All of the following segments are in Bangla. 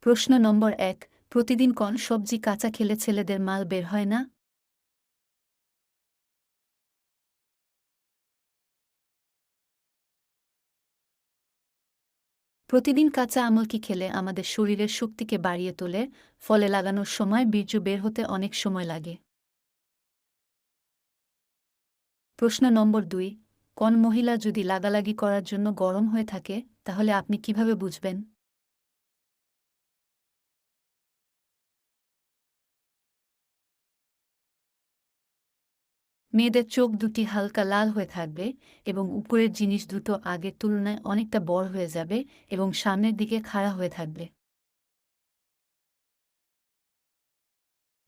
প্রশ্ন নম্বর ১। প্রতিদিন কোন সবজি কাঁচা খেলে ছেলেদের মাল বের হয় না? প্রতিদিন কাঁচা আমলকি খেলে আমাদের শরীরের শক্তিকে বাড়িয়ে তোলে, ফলে লাগানোর সময় বীর্য বের হতে অনেক সময় লাগে। প্রশ্ন নম্বর ২। কোন মহিলা যদি লাগালাগি করার জন্য গরম হয়ে থাকে, তাহলে আপনি কিভাবে বুঝবেন? মেয়েদের চোখ দুটি হালকা লাল হয়ে থাকবে এবং উপরের জিনিস দুটো আগের তুলনায় অনেকটা বড় হয়ে যাবে এবং সামনের দিকে খাড়া হয়ে থাকবে।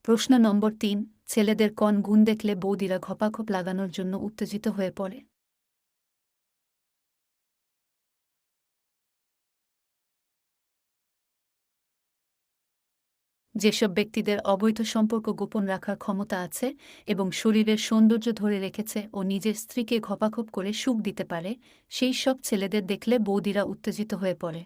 প্রশ্ন নম্বর ৩। ছেলেদের কোন গুণ দেখলে বৌদিরা ঘপাঘপ লাগানোর জন্য উত্তেজিত হয়ে পড়ে? যেসব ব্যক্তিদের অবৈধ সম্পর্ক গোপন রাখার ক্ষমতা আছে এবং শরীরের সৌন্দর্য ধরে রেখেছে ও নিজের স্ত্রীকে ঘপাঘপ করে সুখ দিতে পারে, সেই সব ছেলেদের দেখলে বৌদিরা উত্তেজিত হয়ে পড়ে।